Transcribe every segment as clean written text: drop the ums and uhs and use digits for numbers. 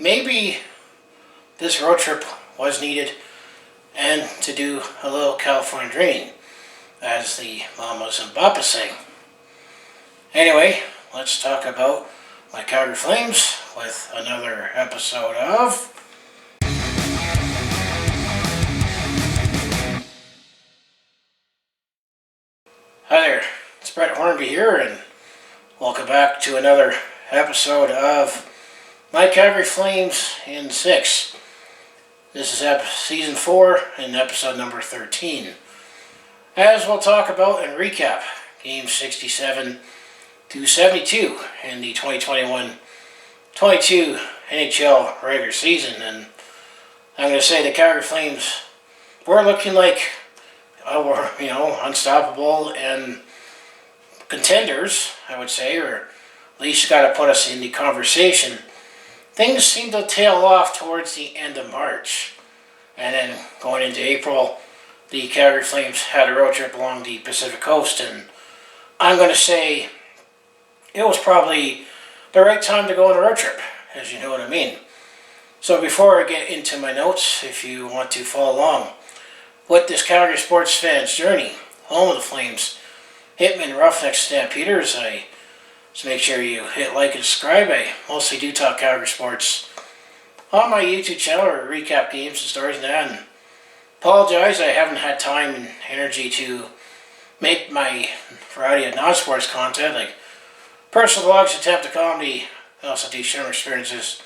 maybe this road trip was needed and to do a little California dreaming, as the mamas and papas say. Anyway, let's talk about my Calgary Flames with another episode of Hi there, it's Brett Hornby here, and welcome back to another episode of my Calgary Flames in 6. This is season 4 and episode number 13. As we'll talk about and recap Game 67 to 72 in the 2021-22 NHL regular season. And I'm going to say the Calgary Flames were looking like unstoppable and contenders, I would say, or at least got to put us in the conversation. Things seemed to tail off towards the end of March, and then going into April, the Calgary Flames had a road trip along the Pacific Coast, and I'm going to say it was probably the right time to go on a road trip, as you know what I mean. So before I get into my notes, if you want to follow along with this Calgary sports fan's journey, home of the Flames, Hitmen, Roughnecks, Stampeders, so make sure you hit like and subscribe. I mostly do talk Calgary sports on my YouTube channel, or recap games and stories and that, and apologize, I haven't had time and energy to make my variety of non-sports content, like personal vlogs, attempt to comedy. I also do summer experiences.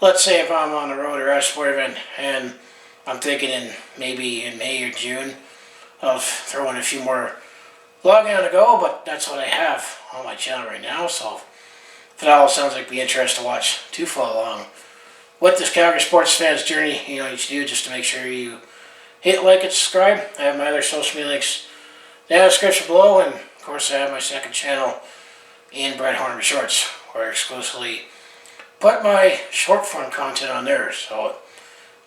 Let's say if I'm on the road or at a sport event, and I'm thinking maybe in May or June of throwing a few more vlogging on the go, but that's what I have on my channel right now. So if it all sounds like be interested to watch, to follow along with this Calgary sports fans journey, you need to do just to make sure you hit like and subscribe. I have my other social media links down in the description below, and of course I have my second channel in Brett Hornby Shorts, where I exclusively put my short form content on there. So,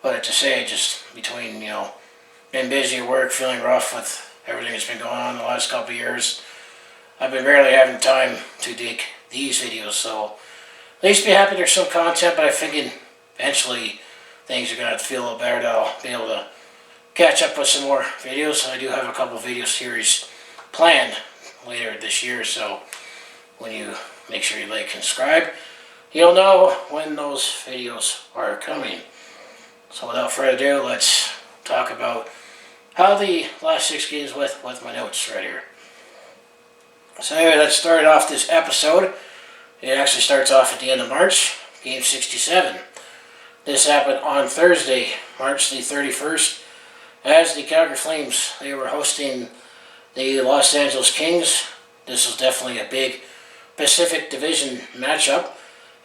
but to say, just between, been busy at work, feeling rough with everything that's been going on the last couple of years, I've been barely having time to dig these videos. So at least be happy there's some content, but I think eventually things are going to have to feel a little better, that I'll be able to catch up with some more videos. I do have a couple of video series planned later this year, so when you make sure you like and subscribe, you'll know when those videos are coming. So without further ado, let's talk about how the last 6 games with my notes right here. So anyway, let's start off this episode. It actually starts off at the end of March, Game 67. This happened on Thursday, March the 31st, as the Calgary Flames, they were hosting the Los Angeles Kings. This was definitely a big Pacific Division matchup,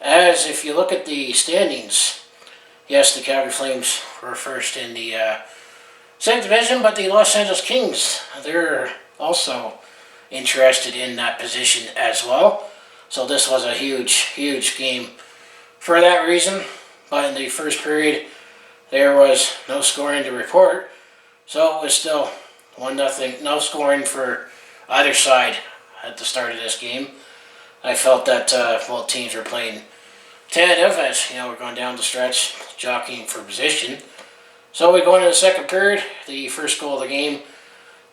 as if you look at the standings, yes, the Calgary Flames were first in the same division, but the Los Angeles Kings, they're also interested in that position as well. So this was a huge game for that reason. But in the first period, there was no scoring to report, so it was still 1-0, no scoring for either side at the start of this game. I felt that both teams were playing tentative, as we're going down the stretch, jockeying for position. So we go into the second period. The first goal of the game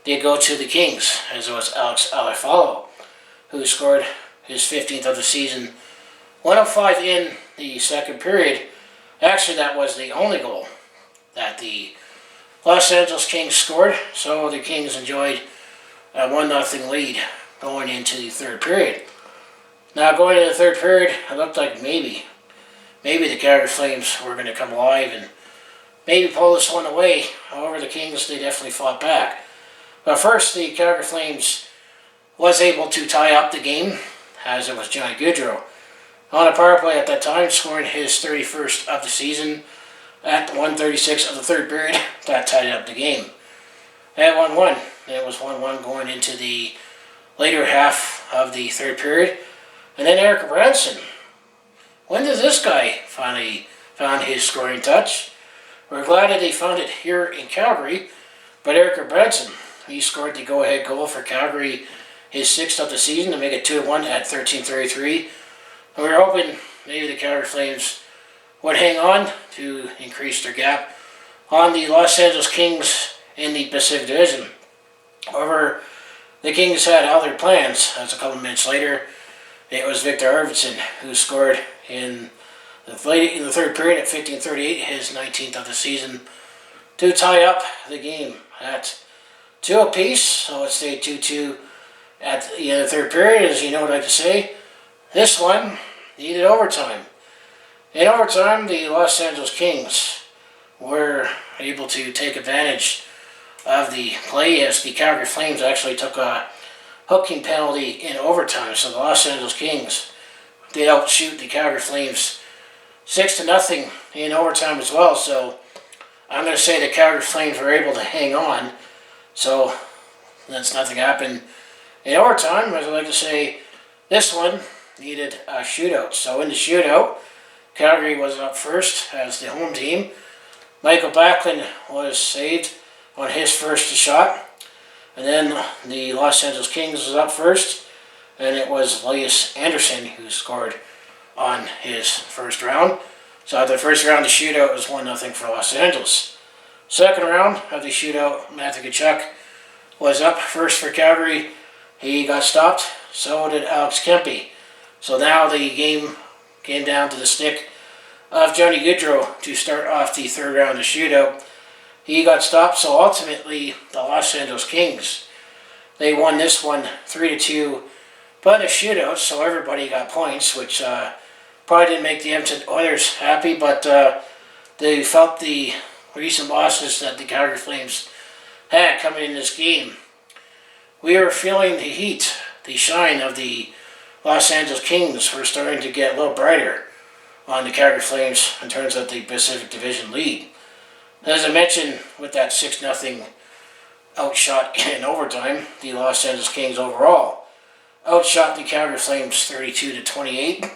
did go to the Kings, as it was Alex Alifalo, who scored his 15th of the season, 1:05 in the second period. Actually, that was the only goal that the Los Angeles Kings scored, so the Kings enjoyed a 1-0 lead going into the third period. Now, going into the third period, it looked like maybe the Calgary Flames were going to come alive and maybe pull this one away. However, the Kings, they definitely fought back. But first, the Calgary Flames was able to tie up the game, as it was Johnny Gaudreau on a power play at that time, scoring his 31st of the season at 1:36 of the third period. That tied up the game at 1-1. It was 1-1 going into the later half of the third period. And then Eric Branson. When did this guy finally found his scoring touch? We're glad that he found it here in Calgary. But Eric Branson, he scored the go-ahead goal for Calgary, his 6th of the season, to make it 2-1 at 13:33. And we were hoping maybe the Calgary Flames would hang on to increase their gap on the Los Angeles Kings in the Pacific Division. However, the Kings had other plans, as a couple minutes later, it was Victor Arvidsson who scored in the third period at 15:38, his 19th of the season, to tie up the game at 2 apiece. So it stayed 2-2 at the end of the third period. As you know what I like to say, this one needed overtime. In overtime, the Los Angeles Kings were able to take advantage of the play as the Calgary Flames actually took a hooking penalty in overtime. So the Los Angeles Kings did outshoot the Calgary Flames 6-0 in overtime as well. So I'm going to say the Calgary Flames were able to hang on. So since nothing happened in overtime, as I like to say, this one needed a shootout. So in the shootout, Calgary was up first as the home team. Michael Backlund was saved on his first shot. And then the Los Angeles Kings was up first. And it was Elias Anderson who scored on his first round. So at the first round of the shootout, it was 1-0 for Los Angeles. Second round of the shootout, Matthew Tkachuk was up first for Calgary. He got stopped. So did Alex Kempe. So now the game came down to the stick of Johnny Gaudreau to start off the third round of shootout. He got stopped, so ultimately the Los Angeles Kings, they won this one 3-2, but in a shootout, so everybody got points, which probably didn't make the Edmonton Oilers happy, but they felt the recent losses that the Calgary Flames had coming in this game. We were feeling the heat, the shine of the Los Angeles Kings were starting to get a little brighter on the Calgary Flames in terms of the Pacific Division lead. As I mentioned, with that 6-0 outshot in overtime, the Los Angeles Kings overall outshot the Calgary Flames 32-28.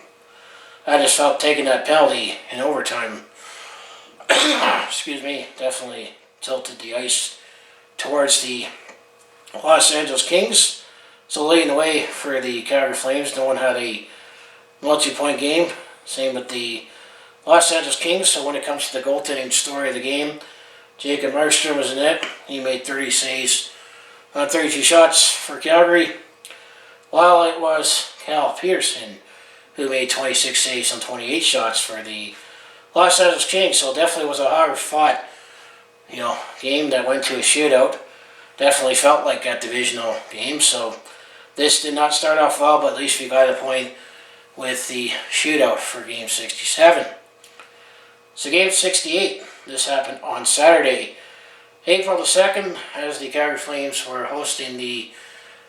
I just felt taking that penalty in overtime, excuse me, definitely tilted the ice towards the Los Angeles Kings. So leading the way for the Calgary Flames, no one had a multi-point game. Same with the Los Angeles Kings. So when it comes to the goaltending story of the game, Jacob Markstrom was in it. He made 30 saves on 32 shots for Calgary, while it was Cal Peterson who made 26 saves on 28 shots for the Los Angeles Kings. So definitely was a hard-fought, game that went to a shootout. Definitely felt like a divisional game. So this did not start off well, but at least we got a point with the shootout for Game 67. So Game 68, this happened on Saturday, April the 2nd, as the Calgary Flames were hosting the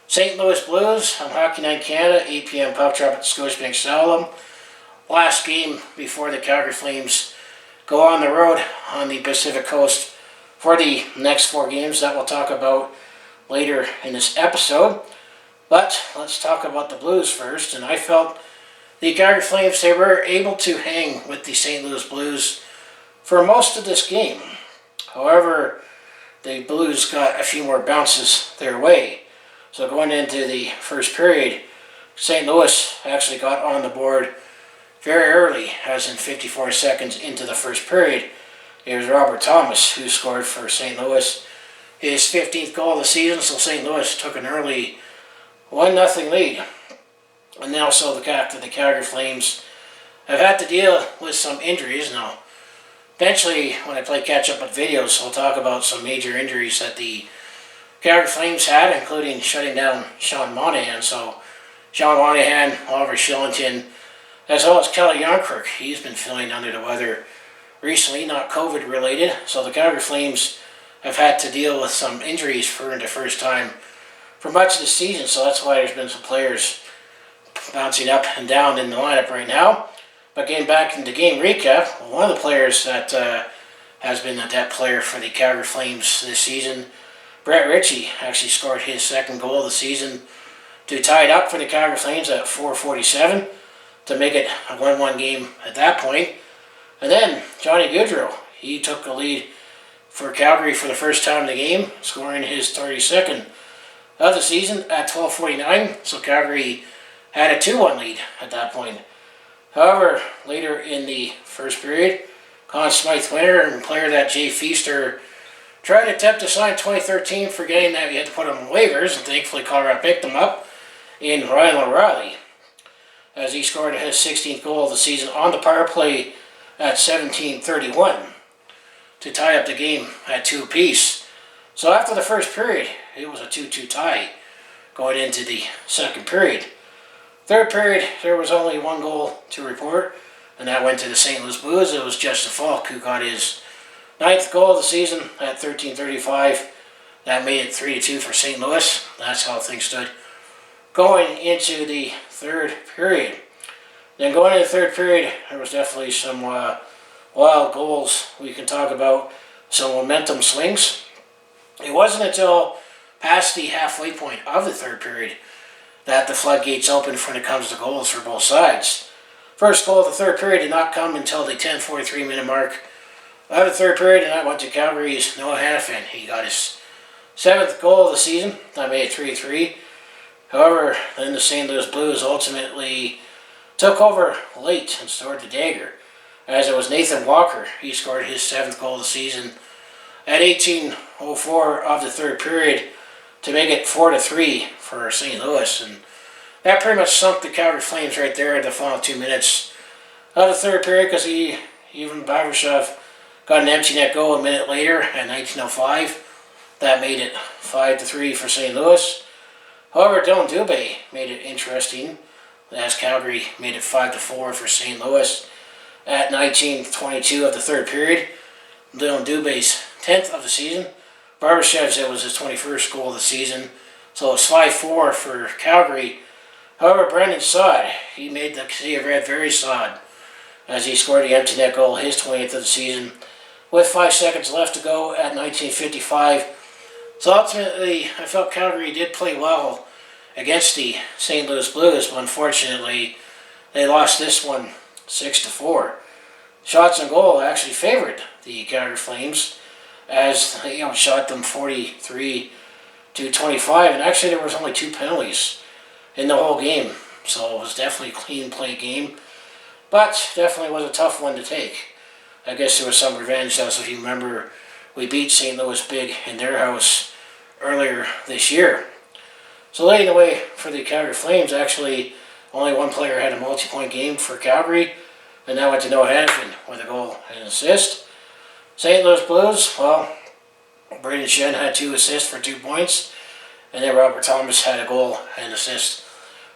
St. Louis Blues on Hockey Night Canada, 8 p.m. puck drop at Scotiabank Stadium. Last game before the Calgary Flames go on the road on the Pacific Coast for the next 4 games that we'll talk about later in this episode. But let's talk about the Blues first, and I felt the Calgary Flames, they were able to hang with the St. Louis Blues for most of this game. However, the Blues got a few more bounces their way. So going into the first period, St. Louis actually got on the board very early, as in 54 seconds into the first period. It was Robert Thomas who scored for St. Louis, his 15th goal of the season, so St. Louis took an early 1-0 lead. And also the fact that the Calgary Flames have had to deal with some injuries. Now, eventually, when I play catch-up with videos, I'll talk about some major injuries that the Calgary Flames had, including shutting down Sean Monahan. So, Sean Monahan, Oliver Shillington, as well as Kelly Yonkirk. He's been feeling under the weather recently, not COVID-related. So the Calgary Flames have had to deal with some injuries for the first time for much of the season. So that's why there's been some players bouncing up and down in the lineup right now. But getting back into game recap, one of the players that has been a depth player for the Calgary Flames this season, Brett Ritchie, actually scored his second goal of the season to tie it up for the Calgary Flames at 4:47 to make it a 1-1 game at that point. And then Johnny Gaudreau, he took the lead for Calgary for the first time in the game, scoring his 32nd of the season at 12:49. So Calgary had a 2-1 lead at that point. However, later in the first period, Conn Smythe winner and player that Jay Feaster tried to attempt to sign in 2013, forgetting that we had to put him on waivers, and thankfully Colorado picked him up in Ryan O'Reilly, as he scored his 16th goal of the season on the power play at 17:31 to tie up the game at 2 apiece. So after the first period, it was a 2-2 tie going into the second period. Third period, there was only one goal to report, and that went to the St. Louis Blues. It was Justin Falk who got his 9th goal of the season at 13:35. That made it 3-2 for St. Louis. That's how things stood going into the third period. Then going into the third period, there was definitely some wild goals we can talk about, some momentum swings. It wasn't until past the halfway point of the third period that the floodgates opened when it comes to goals for both sides. First goal of the third period did not come until the 10:43 minute mark of the third period, and that went to Calgary's Noah Hanifin. He got his 7th goal of the season. That made it 3-3. However, then the St. Louis Blues ultimately took over late and stored the dagger, as it was Nathan Walker. He scored his 7th goal of the season at 18:04 of the third period to make it 4-3 for St. Louis, and that pretty much sunk the Calgary Flames right there at the final 2 minutes of the third period, because even Barbashev got an empty net goal a minute later at 19:05. That made it 5-3 for St. Louis. However, Dylan Dubé made it interesting, as Calgary made it 5-4 for St. Louis at 19:22 of the third period. Dylan Dubé's 10th of the season. Barbashev's, it was his 21st goal of the season. So it was 5-4 for Calgary. However, Brendan Saad, he made the Sea of Red very sad, as he scored the empty net goal, his 20th of the season, with 5 seconds left to go at 19:55. So ultimately, I felt Calgary did play well against the St. Louis Blues, but unfortunately, they lost this one 6-4. Shots on goal actually favored the Calgary Flames, as they outshot them 43-25, and actually there was only 2 penalties in the whole game, so it was definitely a clean play game, but definitely was a tough one to take. I guess there was some revenge, though, so if you remember, we beat St. Louis big in their house earlier this year. So leading the way for the Calgary Flames, actually only one player had a multi-point game for Calgary, and that went to Noah Hanifin with a goal and an assist. St. Louis Blues, well, Braden Shen had 2 assists for 2 points, and then Robert Thomas had a goal and assist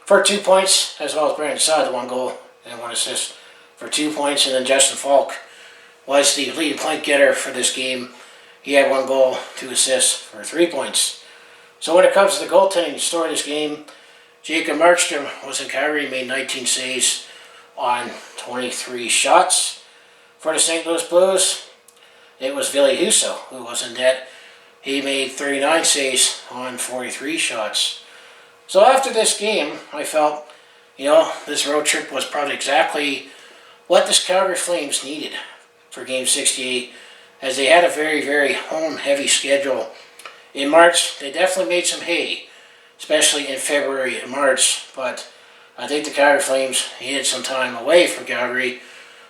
for 2 points, as well as Brandon Saad, 1 goal and 1 assist for 2 points, and then Justin Falk was the leading point getter for this game. He had 1 goal, 2 assists for 3 points. So when it comes to the goaltending story of this game, Jacob Markstrom was in Calgary, made 19 saves on 23 shots. For the St. Louis Blues, it was Ville Husso who was in net. He made 39 saves on 43 shots. So after this game, I felt, this road trip was probably exactly what this Calgary Flames needed for Game 68, as they had a very, very home-heavy schedule. In March, they definitely made some hay, especially in February and March, but I think the Calgary Flames needed some time away from Calgary,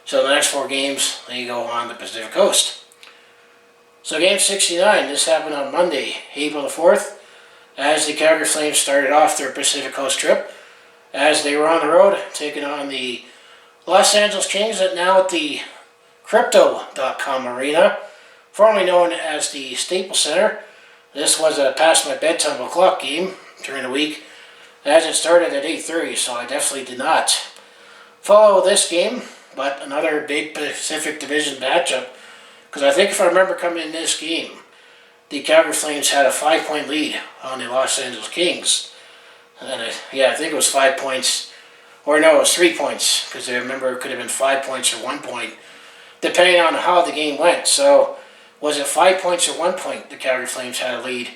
so the next 4 games, they go on the Pacific Coast. So Game 69, this happened on Monday, April the 4th, as the Calgary Flames started off their Pacific Coast trip, as they were on the road, taking on the Los Angeles Kings, now at the Crypto.com Arena, formerly known as the Staples Center. This was a past my bedtime o'clock game during the week, as it started at 8:30, so I definitely did not follow this game, but another big Pacific Division matchup, because I think if I remember coming in this game, the Calgary Flames had a 5-point lead on the Los Angeles Kings. And I think it was 5 points, or no, it was 3 points, because I remember it could have been 5 points or 1 point, depending on how the game went. So was it 5 points or 1 point the Calgary Flames had a lead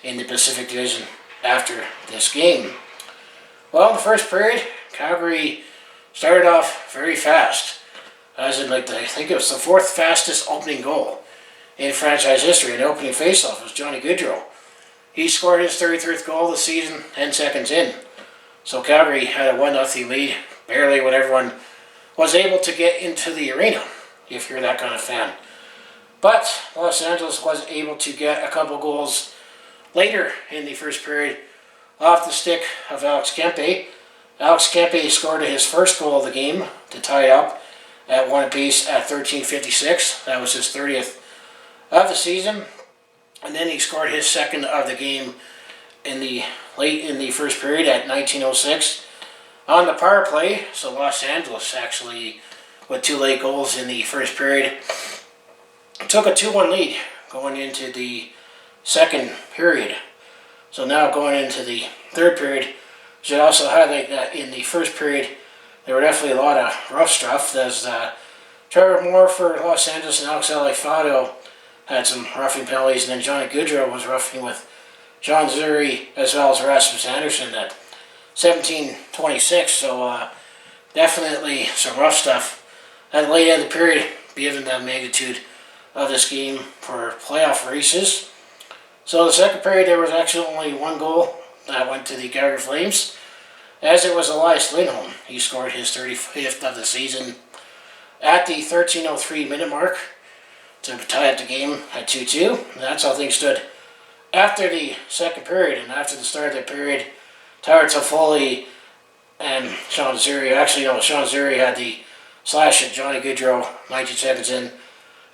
in the Pacific Division after this game? Well, in the first period, Calgary started off very fast, as in I think it was the 4th fastest opening goal in franchise history. In the opening faceoff was Johnny Gaudreau. He scored his 33rd goal of the season 10 seconds in. So Calgary had a 1-0 lead, barely when everyone was able to get into the arena, if you're that kind of fan. But Los Angeles was able to get a couple goals later in the first period off the stick of Alex Kempe. Alex Kempe scored his first goal of the game to tie it up at 1 apiece at 13:56. That was his 30th of the season. And then he scored his second of the game late in the first period at 19:06 on the power play. So Los Angeles actually, with 2 late goals in the first period, took a 2-1 lead going into the second period. So now going into the third period, should also highlight that in the first period there were definitely a lot of rough stuff. There's Trevor Moore for Los Angeles and Alex Alifado had some roughing penalties, and then Johnny Gaudreau was roughing with John Zuri as well as Rasmus Anderson at 17:26. So definitely some rough stuff at the late end of the period, given the magnitude of this game for playoff races. So the second period there was actually only 1 goal that went to the Calgary Flames, as it was Elias Lindholm. He scored his 35th of the season at the 13:03 minute mark to tie up the game at 2-2. And that's how things stood after the second period. And after the start of the period, Tyler Toffoli and Sean Zuri, Sean Zuri had the slash at Johnny Gaudreau 19 seconds in,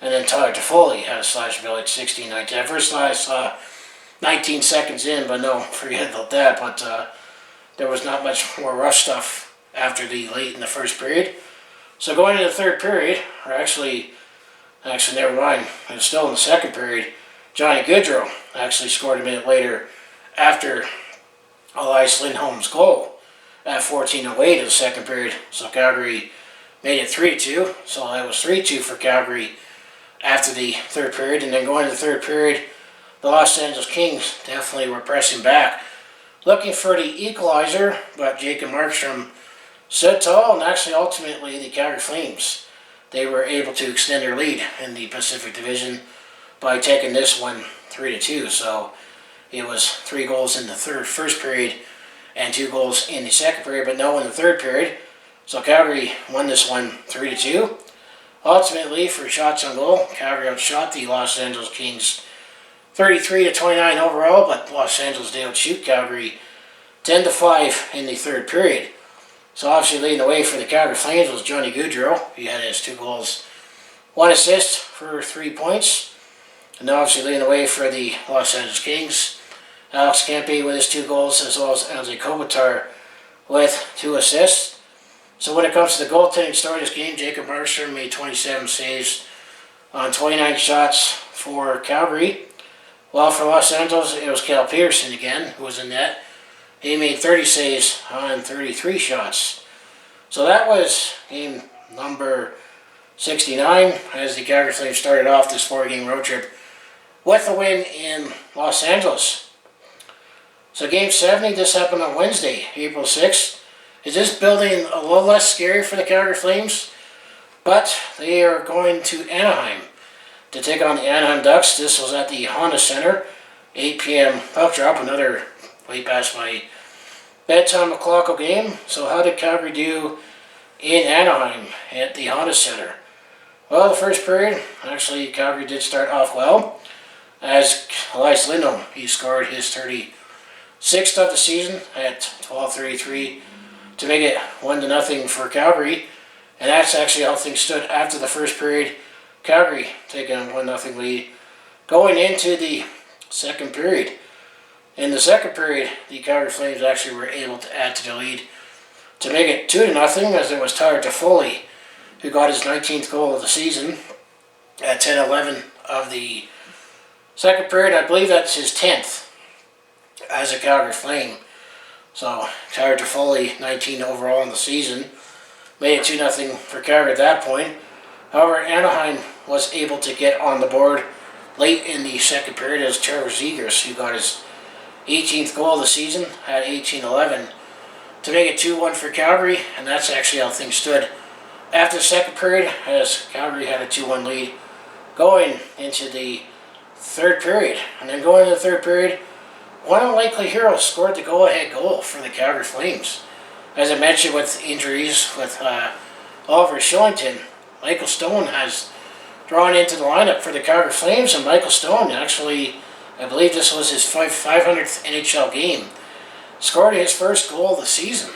and then Tyler Toffoli had a slash ability at 16:19. At first I saw 19 seconds in, but no, forget about that. But there was not much more rough stuff after the late in the first period. So going into the third period, or actually never mind, it was still in the second period, Johnny Gaudreau actually scored a minute later after Elias Lindholm's goal at 14:08 in the second period. So Calgary made it 3-2. So that was 3-2 for Calgary after the third period. And then going to the third period, the Los Angeles Kings definitely were pressing back, looking for the equalizer, but Jacob Markstrom stood tall, and actually ultimately the Calgary Flames, they were able to extend their lead in the Pacific Division by taking this one 3-2. So it was 3 goals in the first period and 2 goals in the second period, but no in the third period. So Calgary won this one 3-2. Ultimately, for shots on goal, Calgary outshot the Los Angeles Kings 33-29 overall, but Los Angeles did outshoot Calgary 10-5 in the third period. So obviously leading the way for the Calgary Flames was Johnny Gaudreau. He had his 2 goals, 1 assist for 3 points. And obviously leading the way for the Los Angeles Kings, Alex Kempe with his 2 goals, as well as Anze Kopitar with 2 assists. So when it comes to the goaltending story of this game, Jacob Markstrom made 27 saves on 29 shots for Calgary. While for Los Angeles, it was Cal Peterson again who was in net. He made 30 saves on 33 shots. So that was game number 69 as the Calgary Flames started off this 4-game road trip with a win in Los Angeles. So game 70, this happened on Wednesday, April 6th. Is this building a little less scary for the Calgary Flames? But they are going to Anaheim to take on the Anaheim Ducks. This was at the Honda Center, 8 p.m. puck drop, another way past my bedtime o'clock game. So how did Calgary do in Anaheim at the Honda Center? Well, the first period, actually Calgary did start off well, as Elias Lindholm, he scored his 36th of the season at 12:33 to make it 1-0 for Calgary. And that's actually how things stood after the first period. Calgary taking a 1-0 lead going into the second period. In the second period, the Calgary Flames actually were able to add to the lead to make it 2-0, as it was Tyler Toffoli who got his 19th goal of the season at 10:11 of the second period. I believe that's his 10th as a Calgary Flame. So Tyler Toffoli, 19 overall in the season, made it 2-0 for Calgary at that point. However, Anaheim was able to get on the board late in the second period as Trevor Zegras, who got his 18th goal of the season at 18:11 to make it 2-1 for Calgary, and that's actually how things stood after the second period, as Calgary had a 2-1 lead going into the third period. And then going into the third period, one unlikely hero scored the go-ahead goal for the Calgary Flames. As I mentioned, with injuries with Oliver Shillington, Michael Stone has drawn into the lineup for the Calgary Flames, and Michael Stone actually, I believe this was his 500th NHL game, scored his first goal of the season,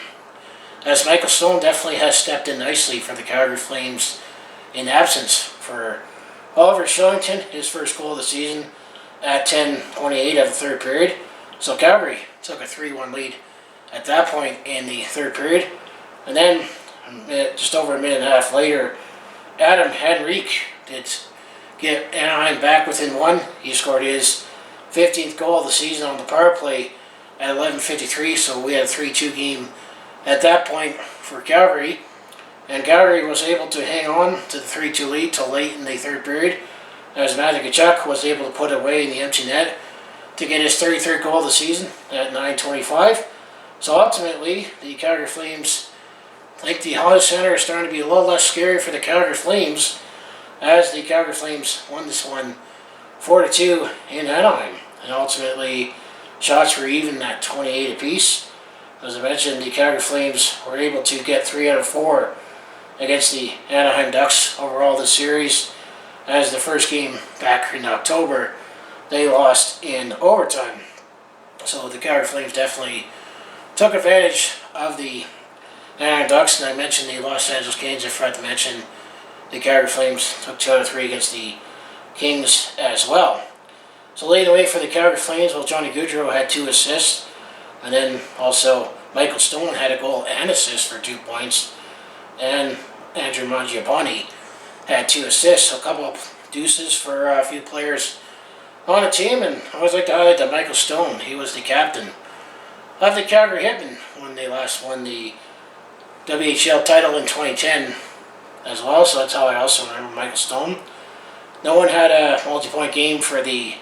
as Michael Stone definitely has stepped in nicely for the Calgary Flames in absence for Oliver Shillington, his first goal of the season at 10:28 of the third period. So Calgary took a 3-1 lead at that point in the third period. And then, just over a minute and a half later, Adam Henrique did get Anaheim back within one. He scored his 15th goal of the season on the power play at 11:53, so we had a 3-2 game at that point for Calgary. And Calgary was able to hang on to the 3-2 lead till late in the third period, as Matthew Tkachuk was able to put it away in the empty net to get his 33rd goal of the season at 9:25. So ultimately, the Calgary Flames, like the Honda Center, is starting to be a little less scary for the Calgary Flames, as the Calgary Flames won this one 4-2 in Anaheim. And ultimately, shots were even at 28 apiece. As I mentioned, the Calgary Flames were able to get 3 out of 4 against the Anaheim Ducks overall this series, as the first game back in October, they lost in overtime. So the Calgary Flames definitely took advantage of the Anaheim Ducks, and I mentioned the Los Angeles Kings. I forgot to mention the Calgary Flames took 2 out of 3 against the Kings as well. So leading the way for the Calgary Flames, well, Johnny Gaudreau had 2 assists, and then also Michael Stone had a goal and assist for 2 points, and Andrew Mangiapane had 2 assists. So a couple of deuces for a few players on the team, and I always like to highlight that Michael Stone, he was the captain of the Calgary Hitmen when they last won the WHL title in 2010 as well, so that's how I also remember Michael Stone. No one had a multi-point game for the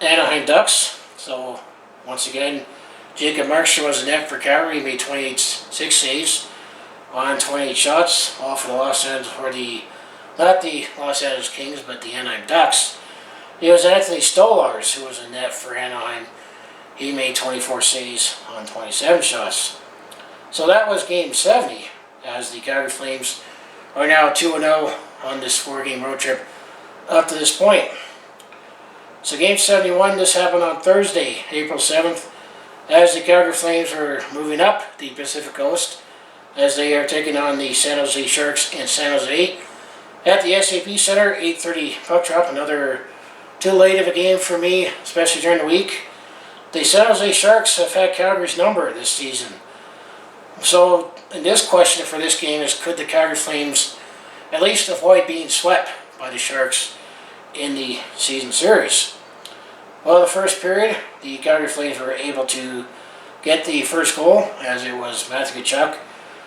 Anaheim Ducks, so once again, Jacob Markstrom was in net for Calgary. He made 6 saves on 28 shots, all for the not the Los Angeles Kings, but the Anaheim Ducks. It was Anthony Stolarz who was in net for Anaheim. He made 24 saves on 27 shots. So that was Game 70, as the Calgary Flames are now 2-0 on this 4-game road trip up to this point. So Game 71, this happened on Thursday, April 7th, as the Calgary Flames are moving up the Pacific Coast, as they are taking on the San Jose Sharks in San Jose at the SAP Center. 8:30 puck drop, another too late of a game for me, especially during the week. The San Jose Sharks have had Calgary's number this season. So, in this question for this game is, could the Calgary Flames at least avoid being swept by the Sharks in the season series? Well, the first period, the Calgary Flames were able to get the first goal, as it was Matthew Tkachuk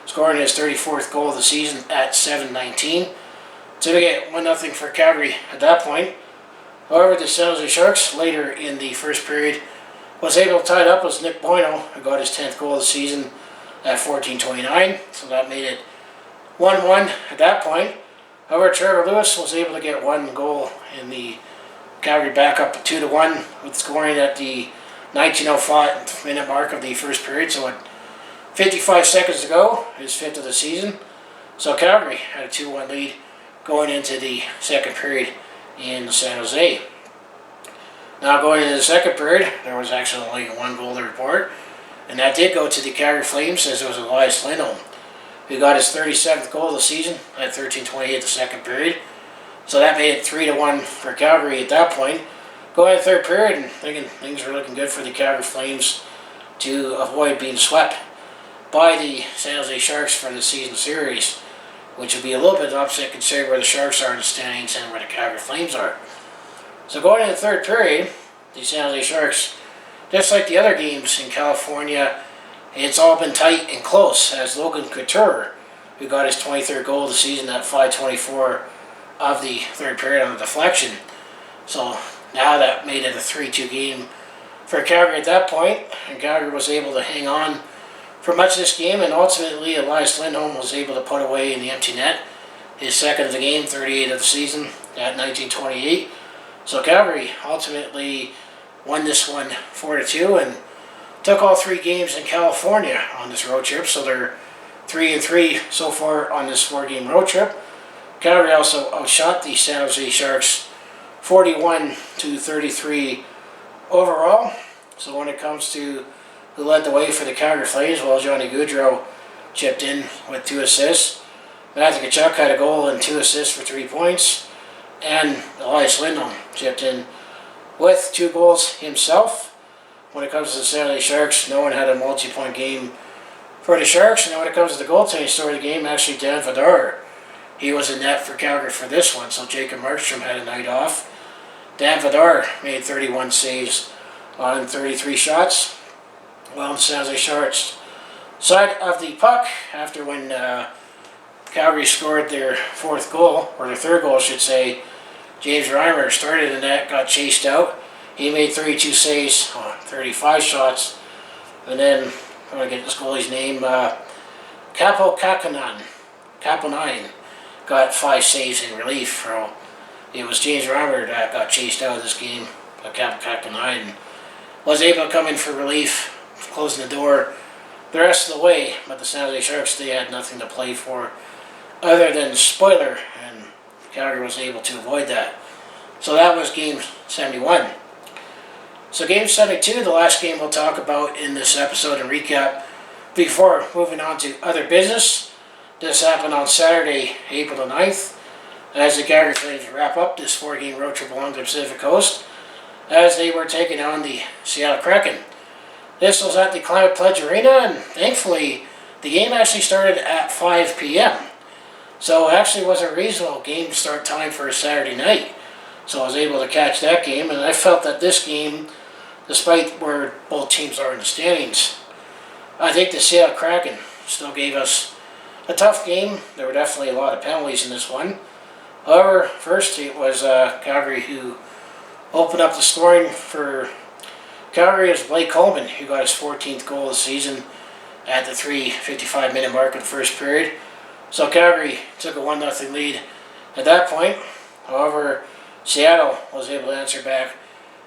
scoring his 34th goal of the season at 7:19. So we get 1-0 for Calgary at that point. However, the San Jose Sharks later in the first period was able to tie it up as Nick Boino, who got his 10th goal of the season at 14:29. So that made it 1-1 at that point. However, Trevor Lewis was able to get 1 goal in the Calgary back up 2-1 with scoring at the 19:05 minute mark of the first period. So at 55 seconds to go, his 5th of the season. So Calgary had a 2-1 lead going into the second period in San Jose. Now going into the second period, there was actually only 1 goal to report, and that did go to the Calgary Flames, as it was Elias Lindholm who got his 37th goal of the season at 13:28 the second period. So that made it 3-1 for Calgary at that point. Going into the third period and thinking things were looking good for the Calgary Flames to avoid being swept by the San Jose Sharks for the season series, which would be a little bit opposite considering where the Sharks are in the standings and where the Calgary Flames are. So going into the third period, the San Jose Sharks, just like the other games in California, it's all been tight and close, as Logan Couture, who got his 23rd goal of the season at 5:24 of the third period on a deflection. So now that made it a 3-2 game for Calgary at that point, and Calgary was able to hang on for much of this game, and ultimately Elias Lindholm was able to put away in the empty net his 2nd of the game, 38 of the season at 19:28. So Calgary ultimately won this one 4-2 and took all 3 games in California on this road trip. So they're 3-3 so far on this 4-game road trip. Calgary also outshot the San Jose Sharks 41-33 overall. So when it comes to who led the way for the Calgary Flames, well, Johnny Gaudreau chipped in with 2 assists. Matthew Tkachuk had a goal and 2 assists for 3 points. And Elias Lindholm chipped in with 2 goals himself. When it comes to the San Jose Sharks, no one had a multi-point game for the Sharks. And then when it comes to the goaltending story of the game, actually Dan Vladar, he was in net for Calgary for this one. So Jacob Markstrom had a night off. Dan Vladar made 31 saves on 33 shots. Well, the San Jose Sharks side of the puck, after when Calgary scored their 4th goal, or their 3rd goal I should say, James Reimer started in net, got chased out. He made 32 saves on 35 shots. And then, I'm going to get this goalie's name, Capo Kapanen got 5 saves in relief. So it was James Reimer that got chased out of this game. Capo Kapanen was able to come in for relief, closing the door the rest of the way. But the San Jose Sharks, they had nothing to play for other than spoiler, and Calgary was able to avoid that. So that was game 71. So game 72, the last game we'll talk about in this episode and recap before moving on to other business. This happened on Saturday, April the 9th, as the Calgary Flames wrap up this 4-game road trip along the Pacific Coast, as they were taking on the Seattle Kraken. This was at the Climate Pledge Arena, and thankfully the game actually started at 5 p.m. So it actually was a reasonable game start time for a Saturday night. So I was able to catch that game, and I felt that this game, despite where both teams are in the standings, I think the Seattle Kraken still gave us a tough game. There were definitely a lot of penalties in this one. However, first it was Calgary who opened up the scoring for Calgary. As Blake Coleman, who got his 14th goal of the season at the 3:55-minute mark of the first period. So Calgary took a 1-0 lead at that point. However, Seattle was able to answer back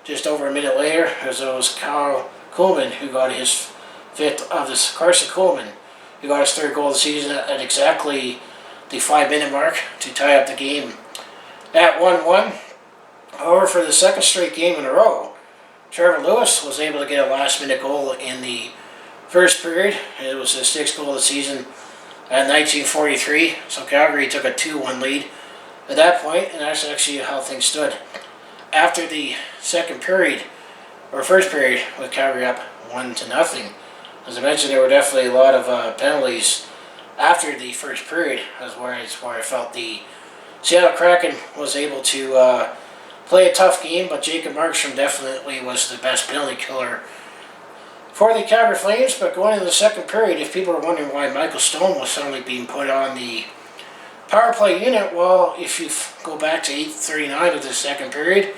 just over a minute later, as it was Carson Coleman who got his 3rd goal of the season at exactly the 5-minute mark to tie up the game at 1-1. However, for the 2nd straight game in a row, Trevor Lewis was able to get a last-minute goal in the first period. It was his 6th goal of the season at 19:43, so Calgary took a 2-1 lead at that point, and that's actually how things stood after the first period, with Calgary up 1-0. As I mentioned, there were definitely a lot of penalties after the first period, as where I felt the Seattle Kraken was able to play a tough game, but Jacob Markstrom definitely was the best penalty killer for the Calgary Flames. But going into the 2nd period, if people are wondering why Michael Stone was suddenly being put on the power play unit, well, if you go back to 8:39 of the 2nd period,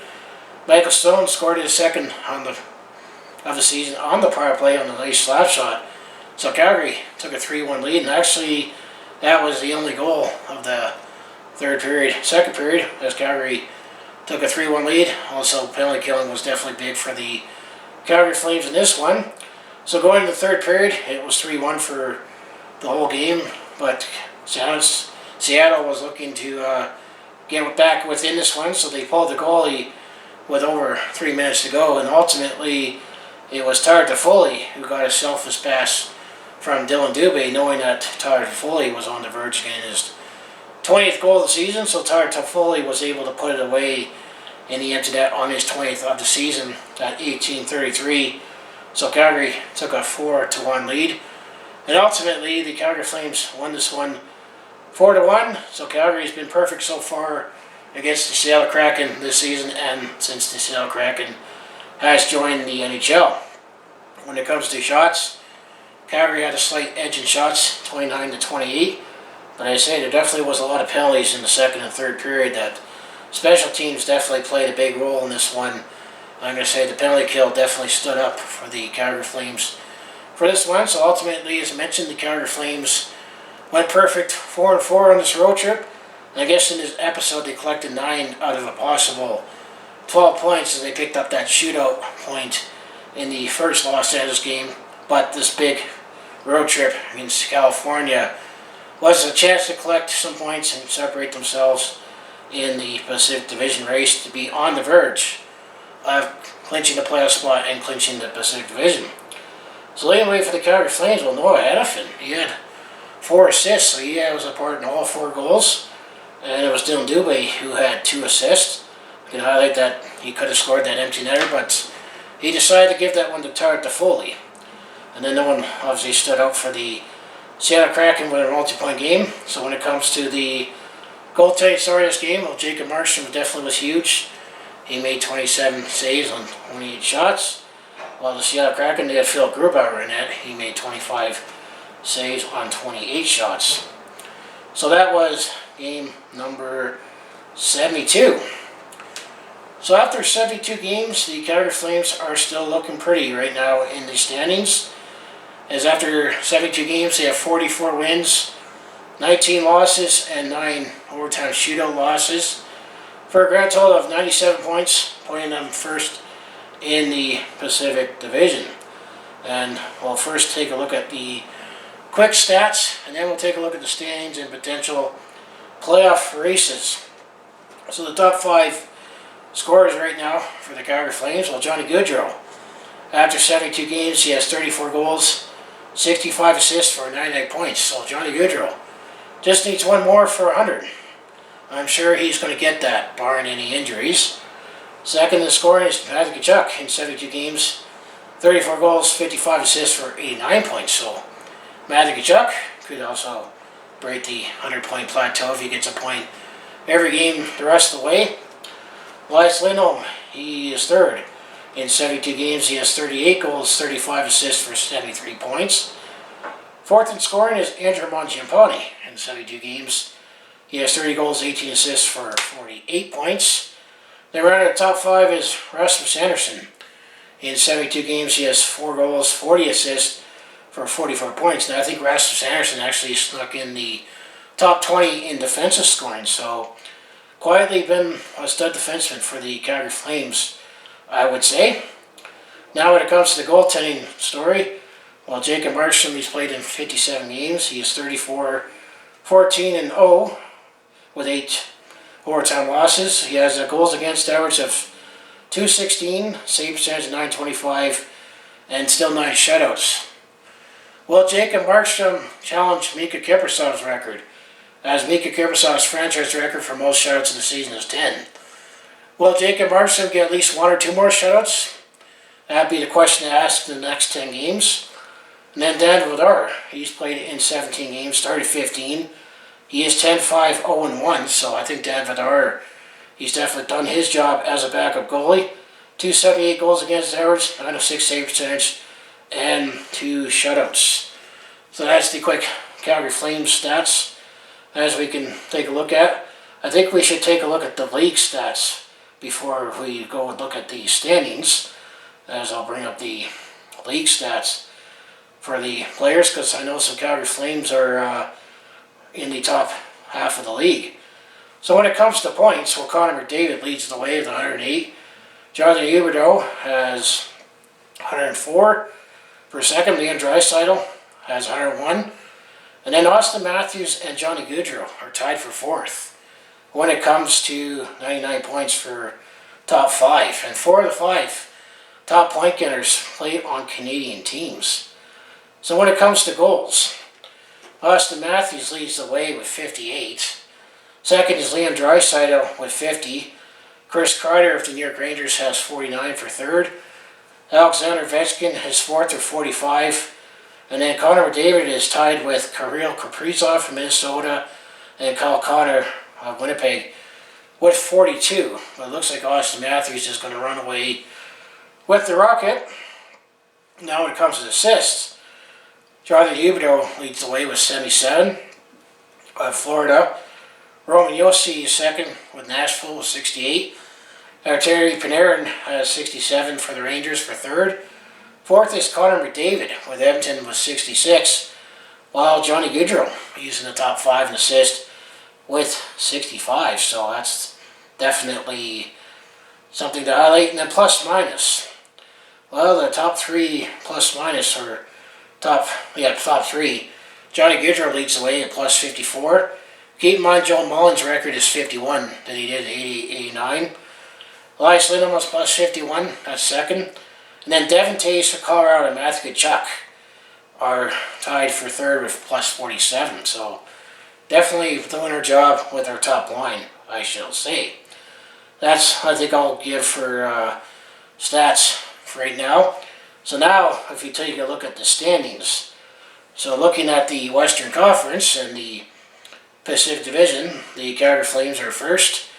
Michael Stone scored his 2nd of the season on the power play on the late slap shot. So Calgary took a 3-1 lead, and actually that was the only goal of the 2nd period, as Calgary took a 3-1 lead. Also, penalty killing was definitely big for the Calgary Flames in this one. So going into the 3rd period, it was 3-1 for the whole game, but Seattle was looking to get back within this one, so they pulled the goalie with over 3 minutes to go, and ultimately it was Tyler Toffoli who got a selfless pass from Dylan Dubé, knowing that Tyler Toffoli was on the verge of getting his 20th goal of the season. So Tyler Toffoli was able to put it away in the empty net on his 20th of the season at 18:33. So Calgary took a 4-1 lead, and ultimately the Calgary Flames won this one 4-1. So Calgary's been perfect so far against the Seattle Kraken this season, and since the Seattle Kraken has joined the NHL. When it comes to shots, Calgary had a slight edge in shots, 29-28. But I say there definitely was a lot of penalties in the 2nd and 3rd period. That special teams definitely played a big role in this one. I'm going to say the penalty kill definitely stood up for the Calgary Flames for this one. So ultimately, as mentioned, the Calgary Flames went perfect 4-4 on this road trip. And I guess in this episode they collected 9 out of a possible 12 points, as they picked up that shootout point in the first Los Angeles game. But this big road trip against California was a chance to collect some points and separate themselves in the Pacific Division race to be on the verge of clinching the playoff spot and clinching the Pacific Division. So leading away for the Calgary Flames, well, Noah Edison, he had 4 assists, so he was a part in all 4 goals. And it was Dylan Dubé who had 2 assists. You can highlight that he could have scored that empty netter, but he decided to give that one to Tart Foley. And then no one obviously stood out for the Seattle Kraken with a multi-point game. So when it comes to the goaltending story of this game, well, Jacob Markstrom definitely was huge. He made 27 saves on 28 shots. While the Seattle Kraken, they had Phil Grubauer in net. He made 25 saves on 28 shots. So that was game number 72. So after 72 games, the Calgary Flames are still looking pretty right now in the standings. As after 72 games, they have 44 wins, 19 losses, and 9 overtime shootout losses, for a grand total of 97 points, putting them first in the Pacific Division. And we'll first take a look at the quick stats, and then we'll take a look at the standings and potential playoff races. So the top 5 scorers right now for the Calgary Flames, well, Johnny Gaudreau. After 72 games, he has 34 goals, 65 assists for 99 points. So Johnny Gaudreau just needs one more for 100. I'm sure he's going to get that, barring any injuries. Second in scoring is Matthew Tkachuk in 72 games, 34 goals, 55 assists for 89 points. So Matthew Tkachuk could also break the 100-point plateau if he gets a point every game the rest of the way. Elias Lindholm, he is third. In 72 games, he has 38 goals, 35 assists for 73 points. Fourth in scoring is Andrew Mangiapane. In 72 games, he has 30 goals, 18 assists for 48 points. Then rounding the top 5 is Rasmus Andersson. In 72 games, he has 4 goals, 40 assists for 44 points. Now, I think Rasmus Andersson actually snuck in the top 20 in defensive scoring, so quietly been a stud defenseman for the Calgary Flames, I would say. Now when it comes to the goaltending story, well, Jacob Markstrom, he's played in 57 games. He is 34, 14, and 0 with 8 overtime losses. He has a goals against average of .216, save percentage of .925, and still 9 shutouts. Well, Jacob Markstrom challenged Mika Kiprusoff's record, as Mika Kiprusoff's franchise record for most shutouts in the season is 10. Will Jacob Markstrom get at least 1 or 2 more shutouts? That'd be the question to ask in the next 10 games. And then Dan Vladar, he's played in 17 games, started 15. He is 10-5-0-1, so I think Dan Vladar, he's definitely done his job as a backup goalie. 278 goals against average, 906 save percentage, and 2 shutouts. So that's the quick Calgary Flames stats as we can take a look at. I think we should take a look at the league stats before we go and look at the standings, as I'll bring up the league stats for the players, because I know some Calgary Flames are in the top half of the league. So when it comes to points, well, Connor McDavid leads the way with 108. Jonathan Huberdeau has 104. For second, Leon Draisaitl has 101. And then Austin Matthews and Johnny Gaudreau are tied for 4th when it comes to 99 points for top 5. And 4 of the 5 top point getters play on Canadian teams. So when it comes to goals, Austin Matthews leads the way with 58. Second is Leon Draisaitl with 50. Chris Kreider of the New York Rangers has 49 for 3rd. Alexander Ovechkin is 4th with 45. And then Connor McDavid is tied with Kirill Kaprizov from Minnesota and Kyle Connor of Winnipeg with 42. But it looks like Austin Matthews is going to run away with the Rocket. Now when it comes to assists, Jonathan Huberdeau leads the way with 77 of Florida. Roman Josi is second with Nashville with 68. Artemi Panarin has 67 for the Rangers for 3rd. 4th is Connor McDavid with Edmonton with 66, while Johnny Gaudreau is in the top 5 in assists with 65. So that's definitely something to highlight. And then plus minus. Well, the top 3 plus minus are top three. Johnny Gaudreau leads the way at plus 54. Keep in mind, Joe Mullen's record is 51 that he did in 89. Elias Lindholm was plus 51, that's second. And then Devin Taves for Colorado and Matthew Tkachuk are tied for third with plus 47. So definitely doing our job with our top line, I shall say. That's, I think, I'll give for stats for right now. So now, if you take a look at the standings, so looking at the Western Conference and the Pacific Division, the Calgary Flames are first.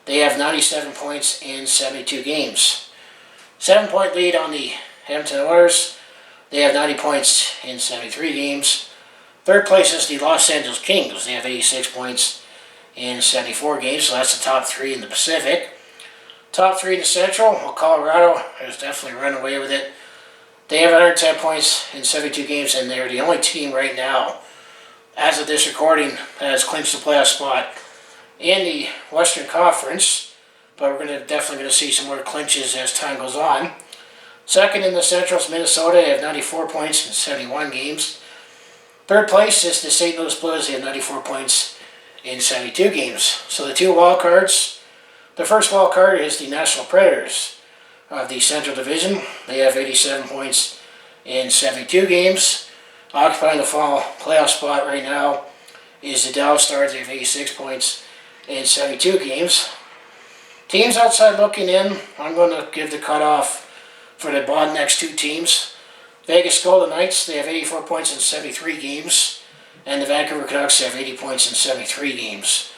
They have 97 points in 72 games. 7-point lead on the Edmonton Oilers. They have 90 points in 73 games. Third place is the Los Angeles Kings. They have 86 points in 74 games, so that's the top three in the Pacific. Top three in the Central, well, Colorado has definitely run away with it. They have 110 points in 72 games, and they're the only team right now, as of this recording, that has clinched the playoff spot in the Western Conference. But we're definitely going to see some more clinches as time goes on. Second in the Central is Minnesota. They have 94 points in 71 games. Third place is the St. Louis Blues. They have 94 points in 72 games. So the two wild cards. The first wild card is the Nashville Predators of the Central Division. They have 87 points in 72 games. Occupying the fall playoff spot right now is the Dallas Stars. They have 86 points in 72 games. Teams outside looking in, I'm going to give the cutoff for the bottom next two teams. Vegas Golden Knights, they have 84 points in 73 games. And the Vancouver Canucks have 80 points in 73 games.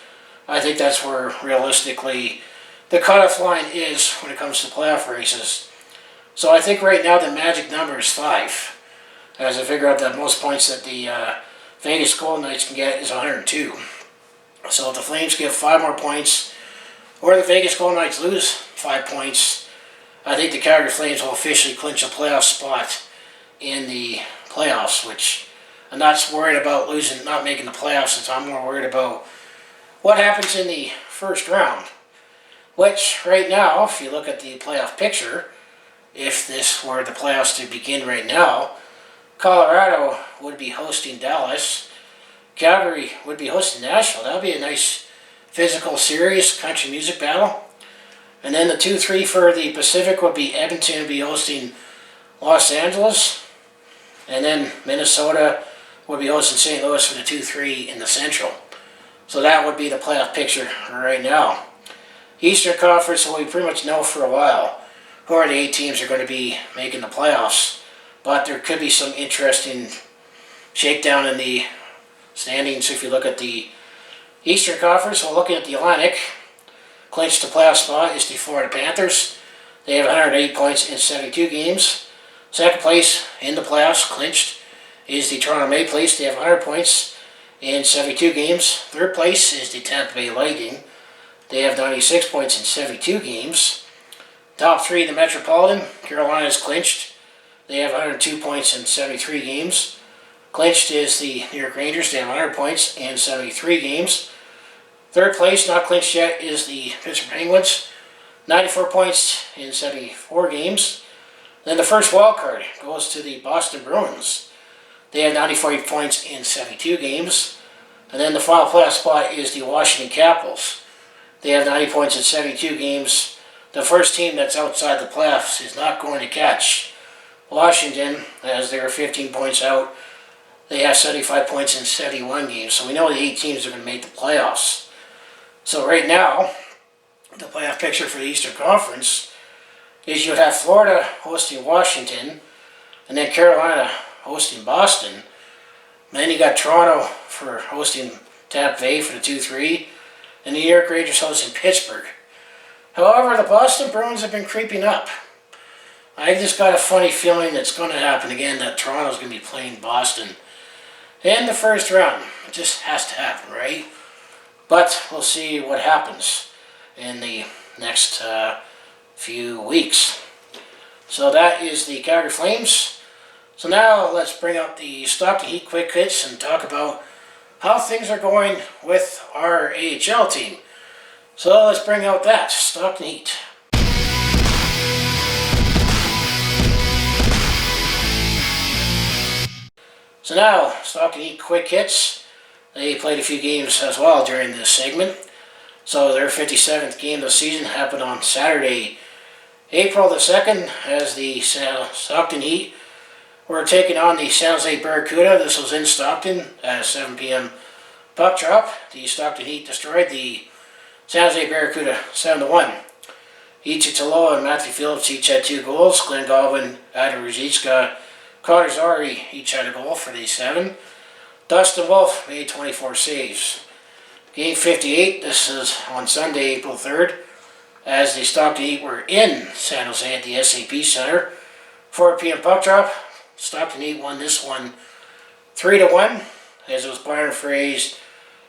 I think that's where, realistically, the cutoff line is when it comes to playoff races. So I think right now the magic number is 5. As I figure out that most points that the Vegas Golden Knights can get is 102. So if the Flames get 5 more points, or the Vegas Golden Knights lose 5 points, I think the Calgary Flames will officially clinch a playoff spot in the playoffs, which I'm not worried about not making the playoffs, since I'm more worried about what happens in the first round. Which, right now, if you look at the playoff picture, if this were the playoffs to begin right now, Colorado would be hosting Dallas. Calgary would be hosting Nashville. That would be a nice physical series, country music battle. And then the 2-3 for the Pacific would be Edmonton would be hosting Los Angeles. And then Minnesota would be hosting St. Louis for the 2-3 in the Central. So that would be the playoff picture right now. Eastern Conference, we pretty much know for a while who are the 8 teams that are going to be making the playoffs. But there could be some interesting shakedown in the standings. If you look at the Eastern Conference, we're looking at the Atlantic. Clinched the playoff spot is the Florida Panthers. They have 108 points in 72 games. Second place in the playoffs, clinched, is the Toronto Maple Leafs. They have 100 points in 72 games. Third place is the Tampa Bay Lightning. They have 96 points in 72 games. Top 3, the Metropolitan. Carolina's clinched. They have 102 points in 73 games. Clinched is the New York Rangers. They have 100 points in 73 games. Third place, not clinched yet, is the Pittsburgh Penguins. 94 points in 74 games. Then the first wild card goes to the Boston Bruins. They have 94 points in 72 games. And then the final playoff spot is the Washington Capitals. They have 90 points in 72 games. The first team that's outside the playoffs is not going to catch Washington, as they're 15 points out. They have 75 points in 71 games. So we know the 8 teams are going to make the playoffs. So right now, the playoff picture for the Eastern Conference is you have Florida hosting Washington, and then Carolina hosting Boston. And then you got Toronto for hosting Tampa Bay for the 2-3, and the New York Rangers hosting Pittsburgh. However, the Boston Bruins have been creeping up. I just got a funny feeling it's going to happen again, that Toronto's going to be playing Boston in the first round. It just has to happen, right? But we'll see what happens in the next few weeks. So that is the Calgary Flames. So now let's bring up the Stockton Heat quick hits and talk about how things are going with our AHL team. So let's bring out that Stockton Heat. So now, Stockton Heat quick hits. They played a few games as well during this segment. So their 57th game of the season happened on Saturday, April the 2nd, as the Stockton Heat were taking on the San Jose Barracuda. This was in Stockton at a 7 p.m. puck drop. The Stockton Heat destroyed the San Jose Barracuda 7-1. Ichi Taloa and Matthew Phillips each had 2 goals. Glenn Godwin, Adam Ruzicka, Connor Zary each had a goal for the 7. Dustin Wolf made 24 saves. Game 58, this is on Sunday, April 3rd, as the Stockton Heat were in San Jose at the SAP Center. 4 p.m. puck drop. Stockton Heat won this one 3-1, as it was Byron Fraze,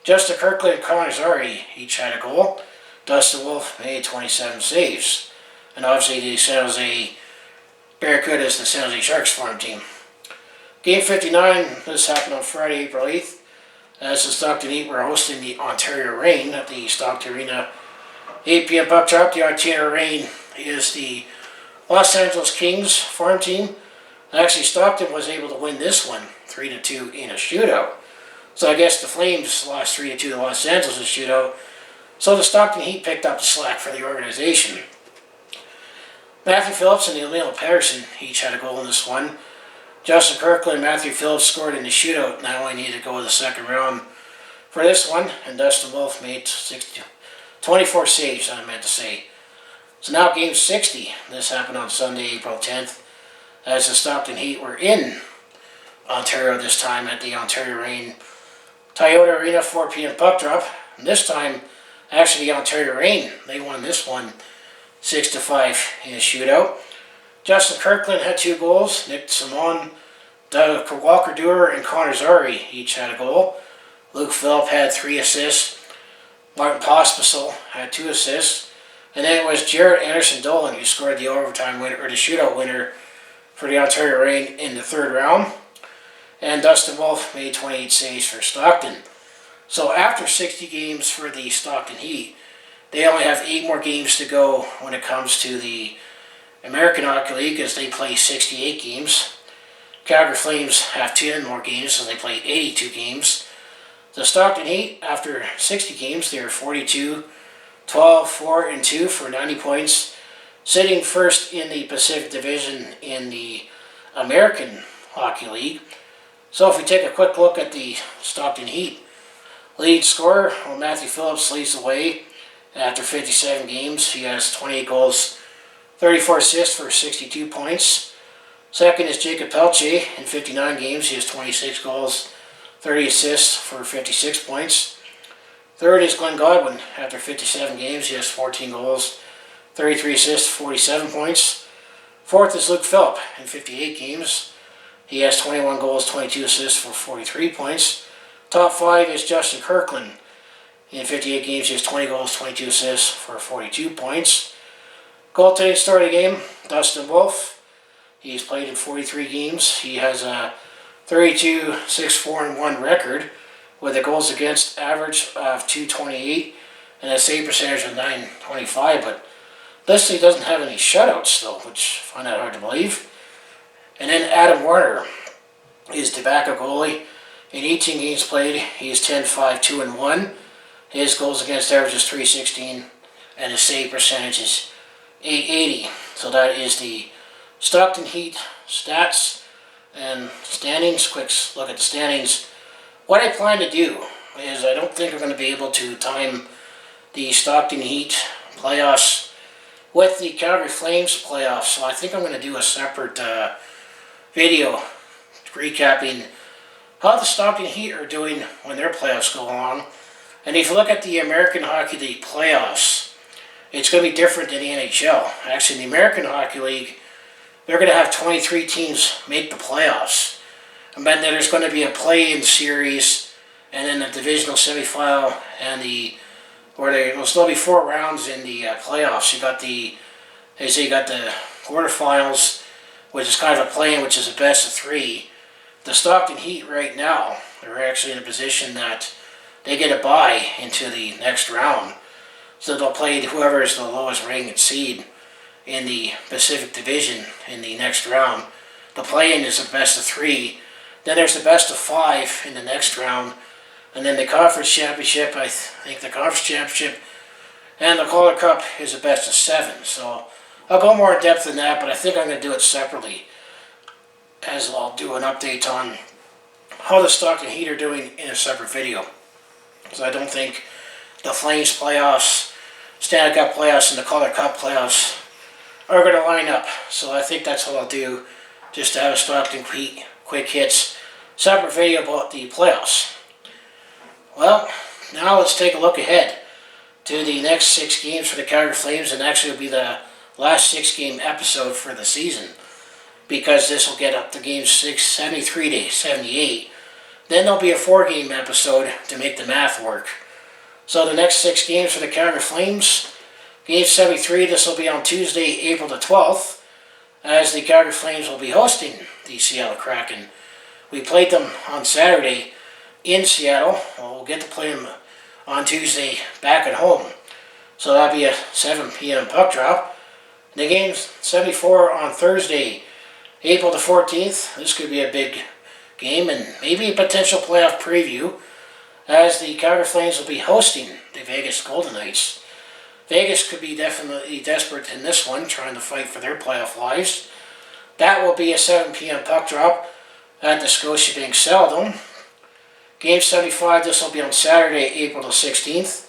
Justin Kirkland, and Connor Zary each had a goal. Dustin Wolf made 27 saves. And obviously the San Jose Barracuda is the San Jose Sharks farm team. Game 59, this happened on Friday, April 8th, as the Stockton Heat were hosting the Ontario Reign at the Stockton Arena. 8 p.m. puck drop. The Ontario Reign is the Los Angeles Kings farm team. Actually, Stockton was able to win this one 3-2 in a shootout. So I guess the Flames lost 3-2 to Los Angeles in a shootout. So the Stockton Heat picked up the slack for the organization. Matthew Phillips and Emil Pettersson each had a goal in this one. Justin Kirkland and Matthew Phillips scored in the shootout. Now only needed to go to the second round for this one. And Dustin Wolf made 24 saves, I meant to say. So now game 60. This happened on Sunday, April 10th, as the Stockton Heat were in Ontario this time at the Ontario Reign Toyota Arena. 4 p.m. puck drop. And this time, actually the Ontario Reign, they won this one 6-5 in a shootout. Justin Kirkland had 2 goals. Nick Simon, Doug Walker-Dewar, and Connor Zary each had a goal. Luke Phillip had 3 assists. Martin Pospisil had 2 assists. And then it was Jarrett Anderson-Dolan who scored the overtime winner, or the shootout winner, for the Ontario Reign in the third round. And Dustin Wolf made 28 saves for Stockton. So after 60 games for the Stockton Heat, they only have 8 more games to go when it comes to the American Hockey League, as they play 68 games. Calgary Flames have 10 more games, so they play 82 games. The Stockton Heat, after 60 games, they are 42, 12, 4, and 2 for 90 points, sitting first in the Pacific Division in the American Hockey League. So if we take a quick look at the Stockton Heat, lead scorer, well, Matthew Phillips leads the way after 57 games. He has 28 goals, 34 assists for 62 points. Second is Jacob Pelche in 59 games. He has 26 goals, 30 assists for 56 points. Third is Glenn Godwin. After 57 games, he has 14 goals, 33 assists, 47 points. Fourth is Luke Phillip in 58 games. He has 21 goals, 22 assists for 43 points. Top 5 is Justin Kirkland. In 58 games, he has 20 goals, 22 assists for 42 points. Goaltending star of the game, Dustin Wolf. He's played in 43 games. He has a 32-6-4-1 record with a goals against average of .228 and a save percentage of .925. But this he doesn't have any shutouts though, which I find that hard to believe. And then Adam Warner is the backup goalie. In 18 games played, he is 10-5-2-1. His goals against average is .316 and his save percentage is .880. So that is the Stockton Heat stats and standings. Quick look at the standings. What I plan to do is, I don't think we're going to be able to time the Stockton Heat playoffs with the Calgary Flames playoffs. So I think I'm going to do a separate video recapping how the Stockton Heat are doing when their playoffs go along. And if you look at the American Hockey League playoffs, it's going to be different than the NHL. Actually, in the American Hockey League, they're going to have 23 teams make the playoffs. And then there's going to be a play-in series, and then the divisional semifinal, and there'll still be 4 rounds in the playoffs. You got the quarterfinals, which is kind of a play-in, which is a best of 3. The Stockton Heat right now, they're actually in a position that they get a bye into the next round. So they'll play whoever is the lowest ranked seed in the Pacific Division in the next round. The play-in is a best of 3. Then there's the best of 5 in the next round. And then the conference championship, I think the conference championship and the Calder Cup is a best of 7. So I'll go more in depth than that, but I think I'm going to do it separately, as I'll do an update on how the Stockton Heat are doing in a separate video. Because I don't think the Flames playoffs, Stanley Cup playoffs, and the Calder Cup playoffs are going to line up. So I think that's what I'll do, just to have a Stockton quick hits separate video about the playoffs. Well, now let's take a look ahead to the next 6 games for the Calgary Flames, and actually it'll be the last 6-game episode for the season, because this will get up to game 73 to 78. Then there'll be a 4-game episode to make the math work. So the next 6 games for the Calgary Flames, game 73, this will be on Tuesday, April the 12th, as the Calgary Flames will be hosting the Seattle Kraken. We played them on Saturday in Seattle. Well, we'll get to play them on Tuesday back at home. So that'll be a 7 p.m. puck drop. The game's 74 on Thursday, April the 14th. This could be a big game and maybe a potential playoff preview, as the Calgary Flames will be hosting the Vegas Golden Knights. Vegas could be definitely desperate in this one, trying to fight for their playoff lives. That will be a 7 p.m. puck drop at the Scotiabank Saddledome. Game 75, this will be on Saturday, April the 16th,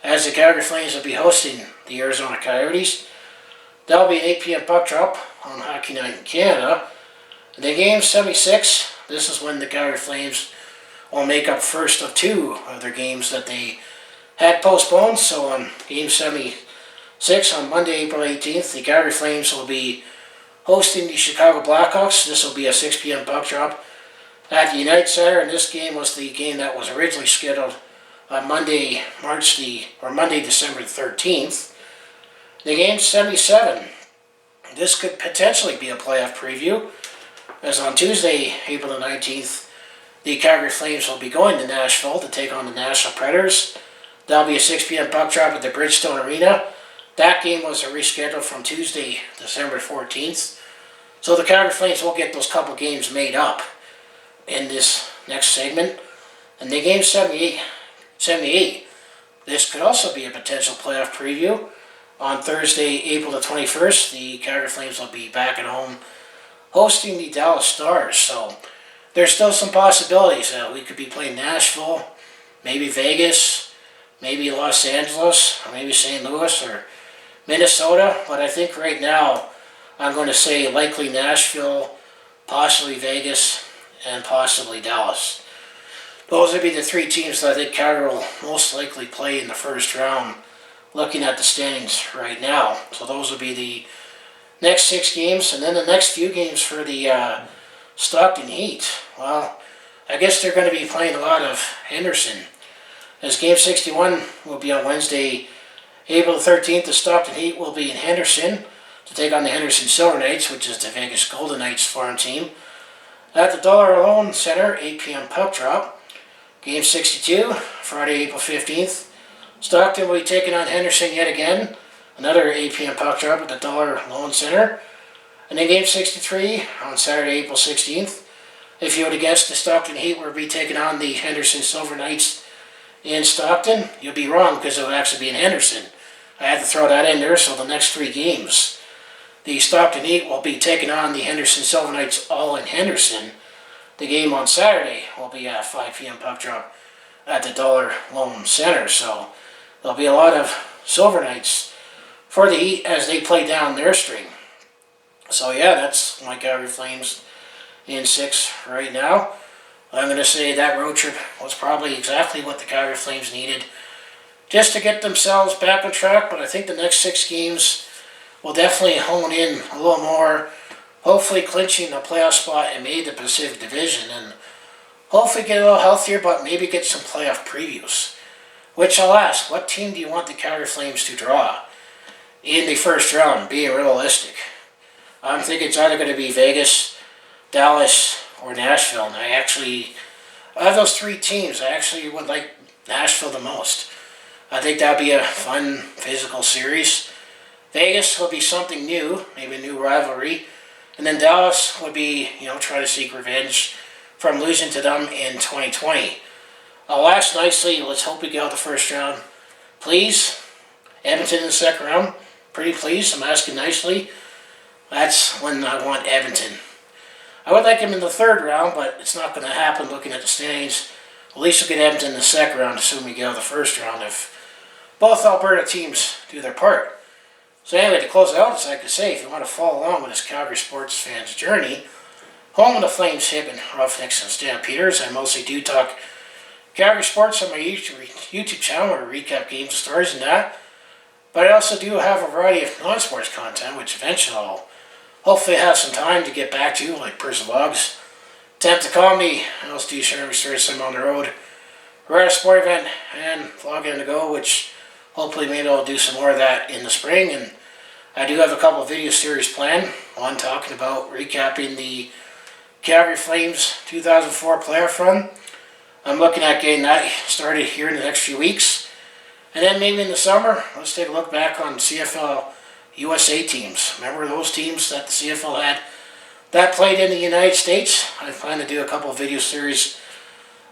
as the Calgary Flames will be hosting the Arizona Coyotes. That'll be an 8 p.m. puck drop on Hockey Night in Canada. The game 76, this is when the Calgary Flames will make up first of 2 of their games that they had postponed. So on game 76 on Monday, April 18th, the Calgary Flames will be hosting the Chicago Blackhawks. This will be a 6 p.m. puck drop at the United Center, and this game was the game that was originally scheduled on Monday, December 13th. The game 77, this could potentially be a playoff preview, as on Tuesday, April the 19th, the Calgary Flames will be going to Nashville to take on the Nashville Predators. That'll be a 6 p.m. puck drop at the Bridgestone Arena. That game was rescheduled from Tuesday, December 14th. So the Calgary Flames will get those couple games made up in this next segment. And the game 78, this could also be a potential playoff preview. On Thursday, April the 21st, the Calgary Flames will be back at home hosting the Dallas Stars. So there's still some possibilities. We could be playing Nashville, maybe Vegas, maybe Los Angeles, or maybe St. Louis or Minnesota. But I think right now I'm going to say likely Nashville, possibly Vegas, and possibly Dallas. Those would be the 3 teams that I think Calgary will most likely play in the first round, looking at the standings right now. So those would be the next 6 games, and then the next few games for the Stockton Heat. Well, I guess they're going to be playing a lot of Henderson, as game 61 will be on Wednesday, April 13th. The Stockton Heat will be in Henderson to take on the Henderson Silver Knights, which is the Vegas Golden Knights farm team. At the Dollar Loan Center, 8 p.m. puck drop. Game 62, Friday, April 15th. Stockton will be taking on Henderson yet again. Another 8 p.m. puck drop at the Dollar Loan Center. And then game 63 on Saturday, April 16th. If you would have guessed the Stockton Heat would be taking on the Henderson Silver Knights in Stockton, you'll be wrong, because it will actually be in Henderson. I had to throw that in there. So the next 3 games, the Stockton Heat will be taking on the Henderson Silver Knights all in Henderson. The game on Saturday will be a 5 p.m. puck drop at the Dollar Loan Center. So there'll be a lot of Silver Knights for the Heat as they play down their string. So yeah, that's my Calgary Flames in 6 right now. I'm going to say that road trip was probably exactly what the Calgary Flames needed just to get themselves back on track. But I think the next 6 games will definitely hone in a little more, hopefully clinching a playoff spot and maybe the Pacific Division, and hopefully get a little healthier, but maybe get some playoff previews. Which I'll ask, what team do you want the Calgary Flames to draw in the first round, being realistic? I'm thinking it's either going to be Vegas, Dallas, or Nashville. And out of those 3 teams, I actually would like Nashville the most. I think that would be a fun, physical series. Vegas will be something new, maybe a new rivalry. And then Dallas would be, try to seek revenge from losing to them in 2020. I'll ask nicely, let's hope we get out the first round. Please, Edmonton in the second round. Pretty please, I'm asking nicely. That's when I want Edmonton. I would like him in the third round, but it's not going to happen looking at the standings. At least we'll get Edmonton in the second round, assuming we get out of the first round if both Alberta teams do their part. So anyway, to close it out, as I could say, if you want to follow along with this Calgary sports fans' journey, home of the Flames, Hib, and Roughnecks and Stampeders, I mostly do talk Calgary sports on my YouTube channel where I recap games and stories and that. But I also do have a variety of non-sports content, which eventually I'll hopefully have some time to get back to, like personal vlogs. Attempt to call me. I also do share stories some on the road. We're at a sport event and vlogging on the go, which hopefully maybe I'll do some more of that in the spring. And I do have a couple of video series planned. One talking about recapping the Calgary Flames 2004 playoff run. I'm looking at getting that started here in the next few weeks. And then maybe in the summer, let's take a look back on CFL USA teams. Remember those teams that the CFL had that played in the United States? I plan to do a couple of video series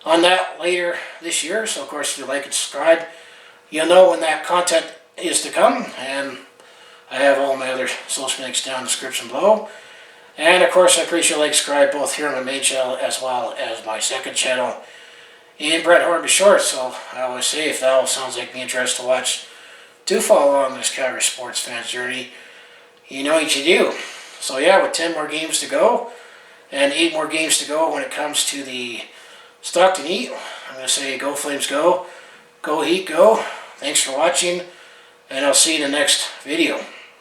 on that later this year. So of course, if you like and subscribe, you'll know when that content is to come. And I have all my other social links down in the description below. And of course, I appreciate you like subscribe both here on my main channel as well as my second channel in Brett Hornby Shorts. So I always say, if that all sounds like me interested to watch, do follow along this Calgary sports fans journey. You know what you do. So yeah, with 10 more games to go and 8 more games to go when it comes to the Stockton Heat, I'm going to say go Flames go, go Heat go. Thanks for watching, and I'll see you in the next video.